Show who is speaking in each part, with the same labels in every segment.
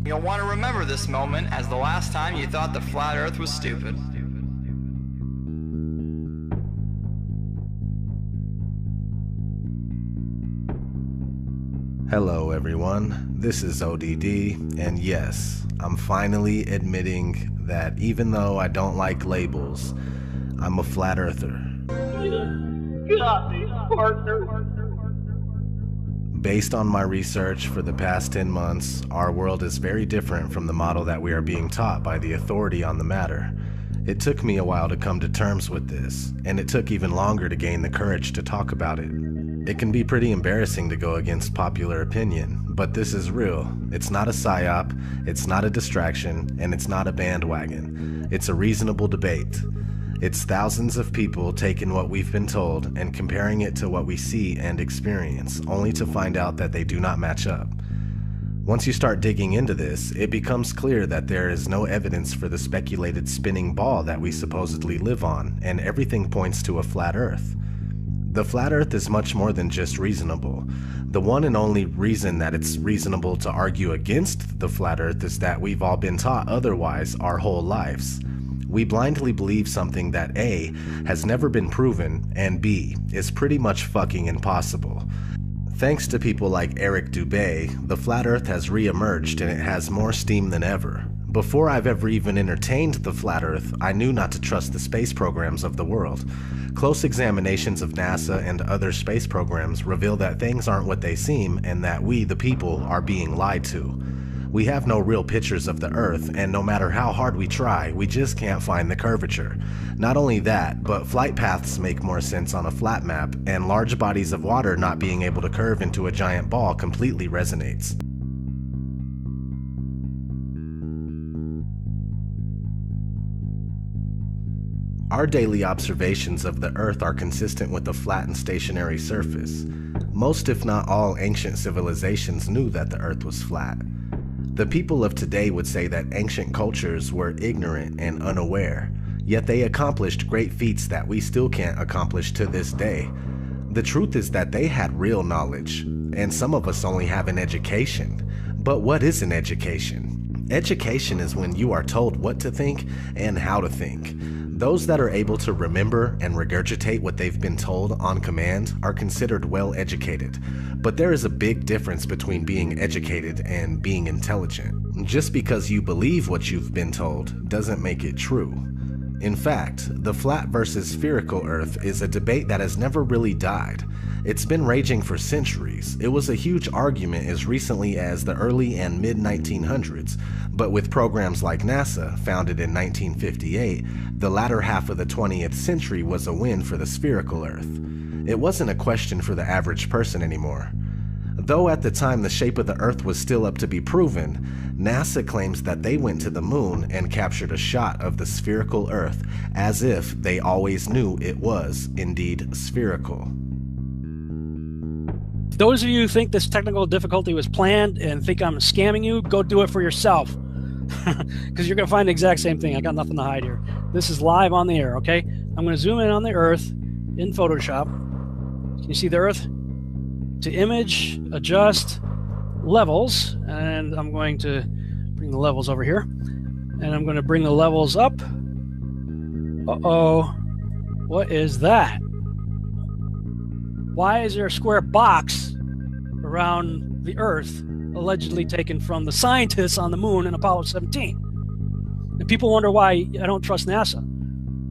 Speaker 1: You'll want to remember this moment as the last time you thought the flat earth was stupid.
Speaker 2: Hello everyone, this is ODD, and yes, I'm finally admitting that even though I don't like labels, I'm a flat earther. Based on my research for the past 10 months, our world is very different from the model that we are being taught by the authority on the matter. It took me a while to come to terms with this, and it took even longer to gain the courage to talk about it. It can be pretty embarrassing to go against popular opinion, but this is real. It's not a psyop, it's not a distraction, and it's not a bandwagon. It's a reasonable debate. It's thousands of people taking what we've been told and comparing it to what we see and experience, only to find out that they do not match up. Once you start digging into this, it becomes clear that there is no evidence for the speculated spinning ball that we supposedly live on, and everything points to a flat Earth. The flat Earth is much more than just reasonable. The one and only reason that it's reasonable to argue against the flat Earth is that we've all been taught otherwise our whole lives. We blindly believe something that A, has never been proven, and B, is pretty much fucking impossible. Thanks to people like Eric Dubay, the flat Earth has re-emerged and it has more steam than ever. Before I've ever even entertained the flat Earth, I knew not to trust the space programs of the world. Close examinations of NASA and other space programs reveal that things aren't what they seem and that we, the people, are being lied to. We have no real pictures of the Earth, and no matter how hard we try, we just can't find the curvature. Not only that, but flight paths make more sense on a flat map, and large bodies of water not being able to curve into a giant ball completely resonates. Our daily observations of the Earth are consistent with a flat and stationary surface. Most, if not all, ancient civilizations knew that the Earth was flat. The people of today would say that ancient cultures were ignorant and unaware, yet they accomplished great feats that we still can't accomplish to this day. The truth is that they had real knowledge, and some of us only have an education. But what is an education? Education is when you are told what to think and how to think. Those that are able to remember and regurgitate what they've been told on command are considered well educated. But there is a big difference between being educated and being intelligent. Just because you believe what you've been told doesn't make it true. In fact, the flat versus spherical Earth is a debate that has never really died. It's been raging for centuries. It was a huge argument as recently as the early and mid-1900s, but with programs like NASA, founded in 1958, the latter half of the 20th century was a win for the spherical Earth. It wasn't a question for the average person anymore. Though at the time the shape of the Earth was still up to be proven, NASA claims that they went to the moon and captured a shot of the spherical Earth as if they always knew it was indeed spherical.
Speaker 3: Those of you who think this technical difficulty was planned and think I'm scamming you, go do it for yourself. Because you're going to find the exact same thing. I got nothing to hide here. This is live on the air, okay? I'm going to zoom in on the Earth in Photoshop. Can you see the Earth? To image, adjust, levels, and I'm going to bring the levels over here. And I'm going to bring the levels up. Uh-oh. What is that? Why is there a square box around the Earth allegedly taken from the scientists on the moon in Apollo 17? And people wonder why I don't trust NASA.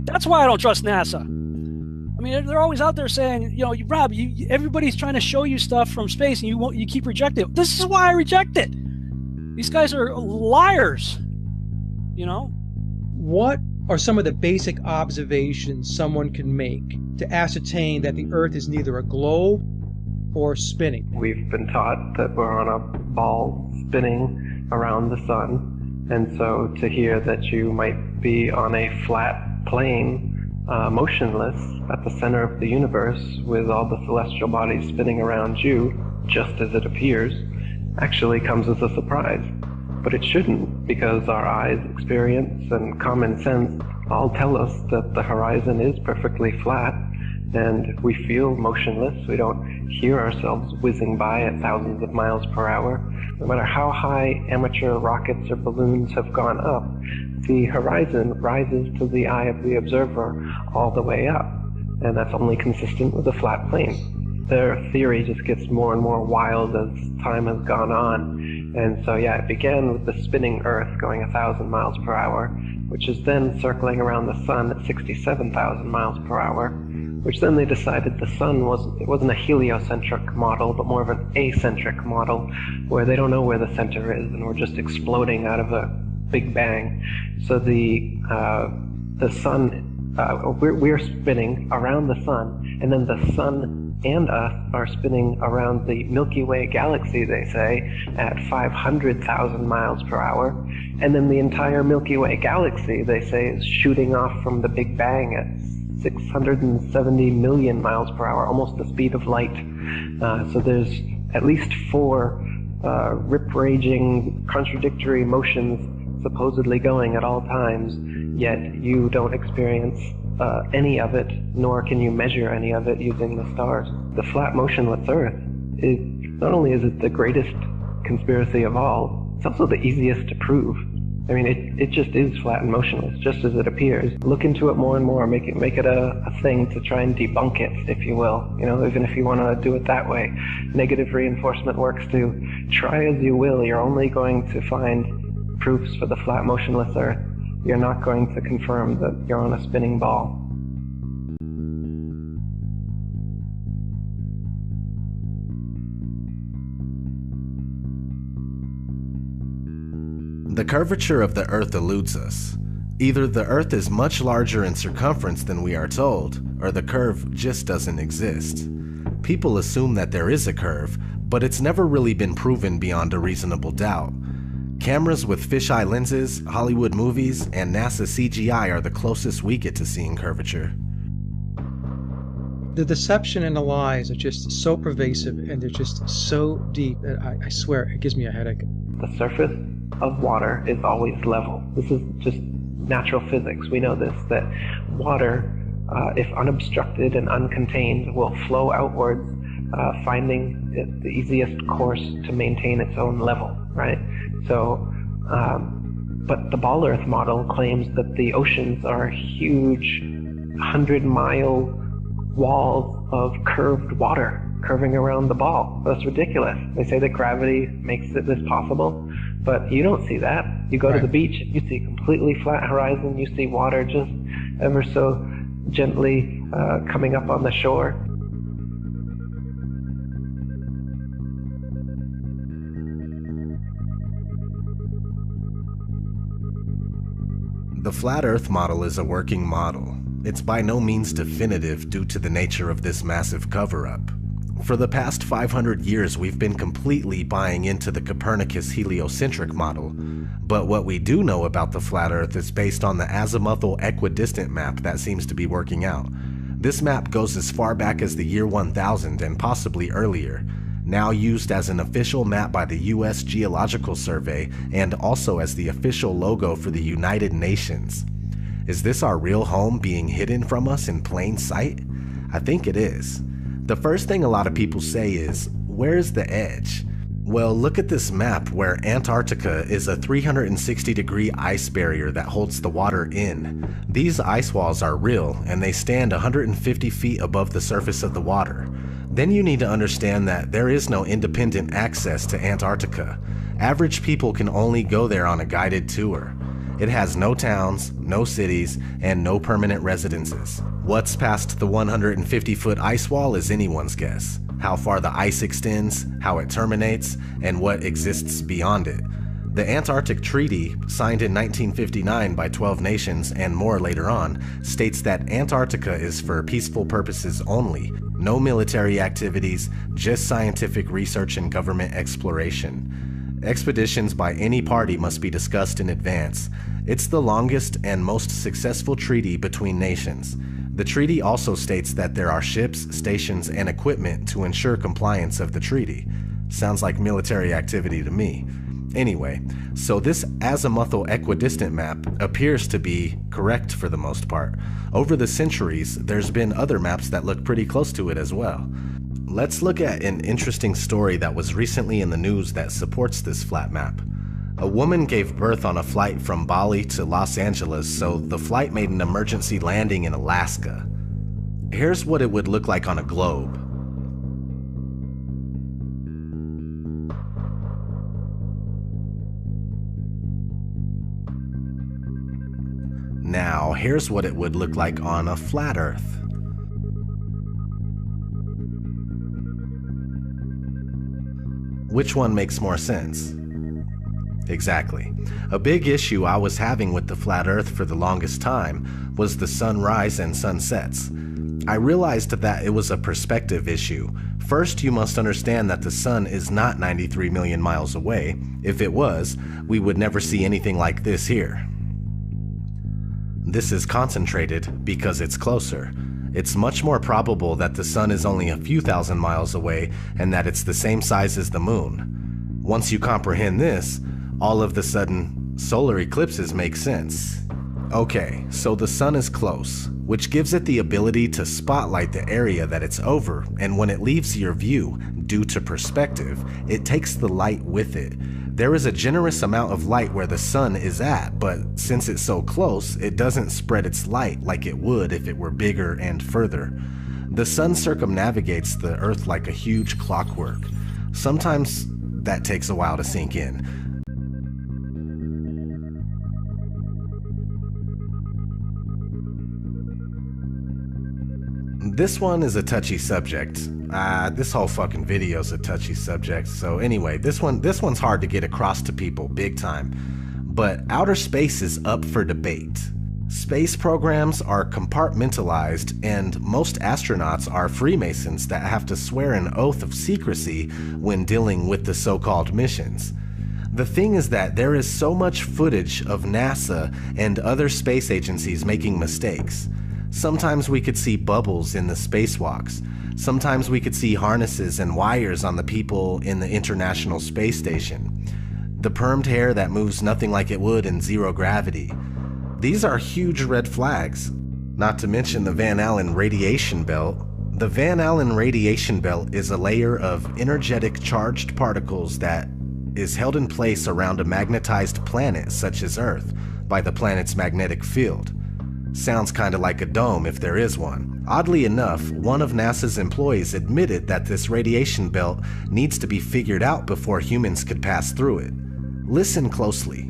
Speaker 3: That's why I don't trust NASA. I mean, they're always out there saying, you know, Rob, everybody's trying to show you stuff from space and you keep rejecting it. This is why I reject it. These guys are liars, you know?
Speaker 4: What are some of the basic observations someone can make to ascertain that the Earth is neither a globe or spinning?
Speaker 5: We've been taught that we're on a ball spinning around the sun, and so to hear that you might be on a flat plane, motionless at the center of the universe with all the celestial bodies spinning around you, just as it appears, actually comes as a surprise. But it shouldn't, because our eyes, experience, and common sense all tell us that the horizon is perfectly flat, and we feel motionless. We don't hear ourselves whizzing by at thousands of miles per hour. No matter how high amateur rockets or balloons have gone up, the horizon rises to the eye of the observer all the way up, and that's only consistent with a flat plane. Their theory just gets more and more wild as time has gone on, and so yeah, it began with the spinning Earth going 1,000 miles per hour, which is then circling around the sun at 67,000 miles per hour, which then they decided the sun wasn't a heliocentric model, but more of an acentric model, where they don't know where the center is, and we're just exploding out of a big bang. So the sun, we're spinning around the sun, and then the sun and us are spinning around the Milky Way galaxy, they say, at 500,000 miles per hour. And then the entire Milky Way galaxy, they say, is shooting off from the Big Bang at 670 million miles per hour, almost the speed of light. So there's at least 4 rip-raging, contradictory motions supposedly going at all times, yet you don't experience any of it, nor can you measure any of it using the stars. The flat motionless Earth is, not only is it the greatest conspiracy of all, it's also the easiest to prove. I mean, it just is flat and motionless, just as it appears. Look into it more and more, make it a thing to try and debunk it, if you will. You know, even if you want to do it that way. Negative reinforcement works too. Try as you will, you're only going to find proofs for the flat motionless Earth. You're not going to confirm that you're on a spinning ball.
Speaker 2: The curvature of the Earth eludes us. Either the Earth is much larger in circumference than we are told, or the curve just doesn't exist. People assume that there is a curve, but it's never really been proven beyond a reasonable doubt. Cameras with fisheye lenses, Hollywood movies, and NASA CGI are the closest we get to seeing curvature.
Speaker 4: The deception and the lies are just so pervasive, and they're just so deep that I swear it gives me a headache.
Speaker 5: The surface of water is always level. This is just natural physics. We know this, that water, if unobstructed and uncontained, will flow outwards, finding it the easiest course to maintain its own level, right? So, but the Ball Earth model claims that the oceans are huge 100-mile walls of curved water curving around the ball. That's ridiculous. They say that gravity makes this possible, but you don't see that. You go to the beach, you see a completely flat horizon, you see water just ever so gently coming up on the shore.
Speaker 2: The Flat Earth model is a working model. It's by no means definitive due to the nature of this massive cover-up. For the past 500 years, we've been completely buying into the Copernicus heliocentric model, but what we do know about the flat Earth is based on the azimuthal equidistant map that seems to be working out. This map goes as far back as the year 1000 and possibly earlier, now used as an official map by the US Geological Survey and also as the official logo for the United Nations. Is this our real home being hidden from us in plain sight? I think it is. The first thing a lot of people say is, where's the edge? Well, look at this map where Antarctica is a 360-degree ice barrier that holds the water in. These ice walls are real, and they stand 150 feet above the surface of the water. Then you need to understand that there is no independent access to Antarctica. Average people can only go there on a guided tour. It has no towns, no cities, and no permanent residences. What's past the 150-foot ice wall is anyone's guess. How far the ice extends, how it terminates, and what exists beyond it. The Antarctic Treaty, signed in 1959 by 12 nations and more later on, states that Antarctica is for peaceful purposes only, no military activities, just scientific research and government exploration. Expeditions by any party must be discussed in advance. It's the longest and most successful treaty between nations. The treaty also states that there are ships, stations, and equipment to ensure compliance of the treaty. Sounds like military activity to me. Anyway, so this azimuthal equidistant map appears to be correct for the most part. Over the centuries, there's been other maps that look pretty close to it as well. Let's look at an interesting story that was recently in the news that supports this flat map. A woman gave birth on a flight from Bali to Los Angeles, so the flight made an emergency landing in Alaska. Here's what it would look like on a globe. Now, here's what it would look like on a flat Earth. Which one makes more sense? Exactly. A big issue I was having with the flat Earth for the longest time was the sunrise and sunsets. I realized that it was a perspective issue. First, you must understand that the sun is not 93 million miles away. If it was, we would never see anything like this here. This is concentrated because it's closer. It's much more probable that the sun is only a few thousand miles away and that it's the same size as the moon. Once you comprehend this, all of the sudden, solar eclipses make sense. Okay, so the sun is close, which gives it the ability to spotlight the area that it's over, and when it leaves your view, due to perspective, it takes the light with it. There is a generous amount of light where the sun is at, but since it's so close, it doesn't spread its light like it would if it were bigger and further. The sun circumnavigates the Earth like a huge clockwork. Sometimes that takes a while to sink in. This one is a touchy subject. This whole fucking video is a touchy subject. So anyway, this one's hard to get across to people big time. But outer space is up for debate. Space programs are compartmentalized, and most astronauts are Freemasons that have to swear an oath of secrecy when dealing with the so-called missions. The thing is that there is so much footage of NASA and other space agencies making mistakes. Sometimes we could see bubbles in the spacewalks. Sometimes we could see harnesses and wires on the people in the International Space Station. The permed hair that moves nothing like it would in zero gravity. These are huge red flags. Not to mention the Van Allen radiation belt. The Van Allen radiation belt is a layer of energetic charged particles that is held in place around a magnetized planet such as Earth by the planet's magnetic field. Sounds kinda like a dome if there is one. Oddly enough, one of NASA's employees admitted that this radiation belt needs to be figured out before humans could pass through it. Listen closely.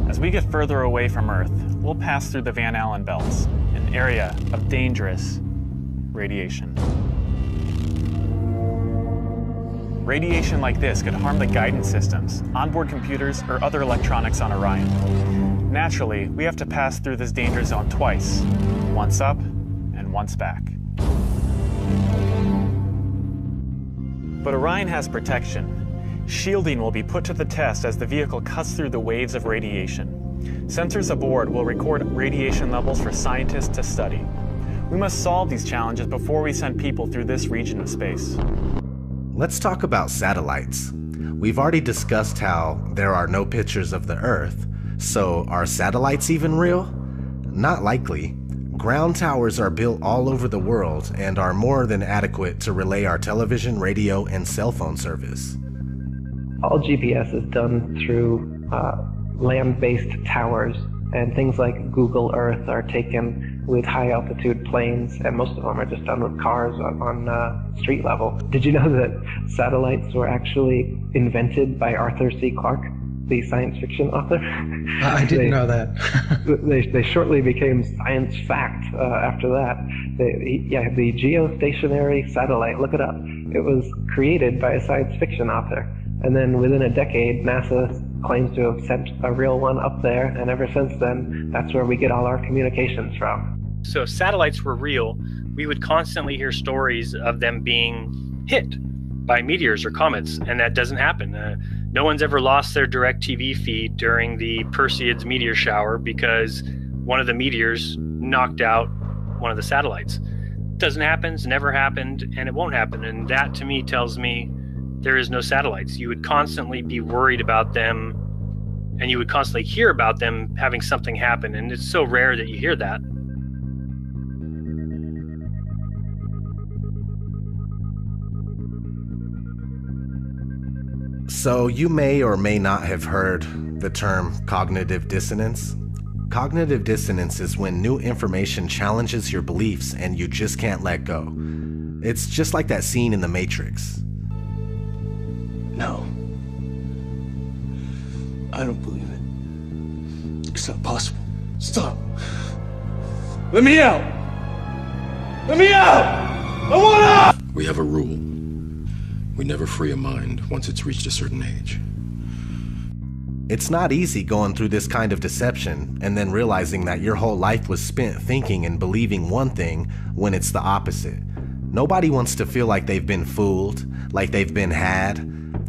Speaker 6: As we get further away from Earth, we'll pass through the Van Allen belts, an area of dangerous radiation. Radiation like this could harm the guidance systems, onboard computers, or other electronics on Orion. Naturally, we have to pass through this danger zone twice, once up and once back. But Orion has protection. Shielding will be put to the test as the vehicle cuts through the waves of radiation. Sensors aboard will record radiation levels for scientists to study. We must solve these challenges before we send people through this region of space.
Speaker 2: Let's talk about satellites. We've already discussed how there are no pictures of the Earth. So, are satellites even real? Not likely. Ground towers are built all over the world and are more than adequate to relay our television, radio, and cell phone service.
Speaker 5: All GPS is done through land-based towers, and things like Google Earth are taken with high-altitude planes, and most of them are just done with cars on street level. Did you know that satellites were actually invented by Arthur C. Clarke, the science fiction author?
Speaker 4: I didn't know that.
Speaker 5: they shortly became science fact after that. The geostationary satellite, look it up. It was created by a science fiction author. And then within a decade, NASA claims to have sent a real one up there, and ever since then, that's where we get all our communications from.
Speaker 7: So if satellites were real, we would constantly hear stories of them being hit by meteors or comets, and that doesn't happen. No one's ever lost their direct TV feed during the Perseids meteor shower because one of the meteors knocked out one of the satellites. Doesn't happen, it's never happened, and it won't happen. And that to me tells me there is no satellites. You would constantly be worried about them, and you would constantly hear about them having something happen, and it's so rare that you hear that.
Speaker 2: So you may or may not have heard the term cognitive dissonance. Cognitive dissonance is when new information challenges your beliefs and you just can't let go. It's just like that scene in The Matrix.
Speaker 8: No. I don't believe it. It's not possible. Stop. Let me out! Let me out! I want out!
Speaker 9: We have a rule. We never free a mind once it's reached a certain age.
Speaker 2: It's not easy going through this kind of deception and then realizing that your whole life was spent thinking and believing one thing when it's the opposite. Nobody wants to feel like they've been fooled, like they've been had.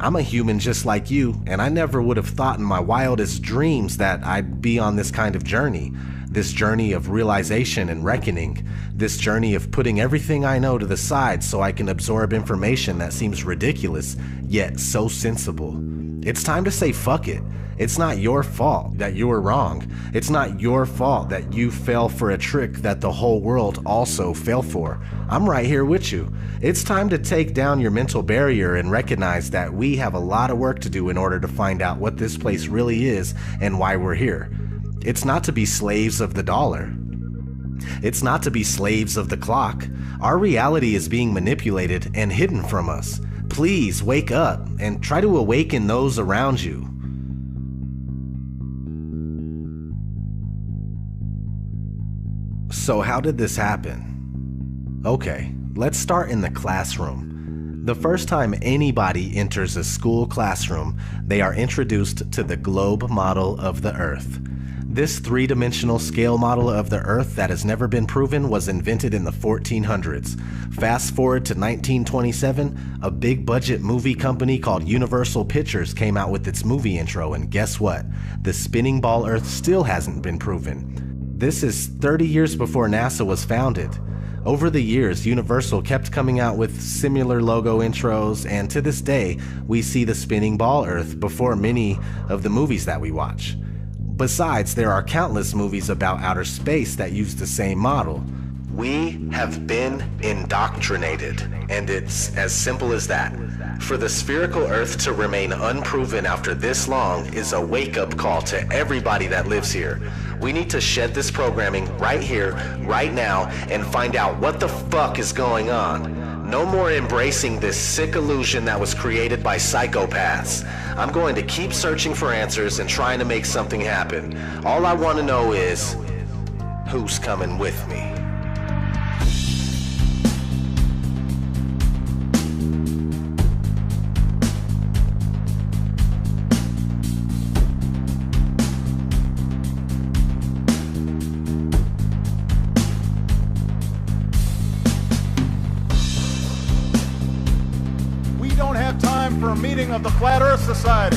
Speaker 2: I'm a human just like you, and I never would have thought in my wildest dreams that I'd be on this kind of journey. This journey of realization and reckoning. This journey of putting everything I know to the side so I can absorb information that seems ridiculous, yet so sensible. It's time to say fuck it. It's not your fault that you were wrong. It's not your fault that you fell for a trick that the whole world also fell for. I'm right here with you. It's time to take down your mental barrier and recognize that we have a lot of work to do in order to find out what this place really is and why we're here. It's not to be slaves of the dollar. It's not to be slaves of the clock. Our reality is being manipulated and hidden from us. Please wake up and try to awaken those around you. So how did this happen? Okay, let's start in the classroom. The first time anybody enters a school classroom, they are introduced to the globe model of the Earth. This three-dimensional scale model of the Earth that has never been proven was invented in the 1400s. Fast forward to 1927, a big-budget movie company called Universal Pictures came out with its movie intro, and guess what? The spinning ball Earth still hasn't been proven. This is 30 years before NASA was founded. Over the years, Universal kept coming out with similar logo intros, and to this day, we see the spinning ball Earth before many of the movies that we watch. Besides, there are countless movies about outer space that use the same model. We have been indoctrinated, and it's as simple as that. For the spherical Earth to remain unproven after this long is a wake-up call to everybody that lives here. We need to shed this programming right here, right now, and find out what the fuck is going on. No more embracing this sick illusion that was created by psychopaths. I'm going to keep searching for answers and trying to make something happen. All I want to know is, who's coming with me?
Speaker 10: For a meeting of the Flat Earth Society.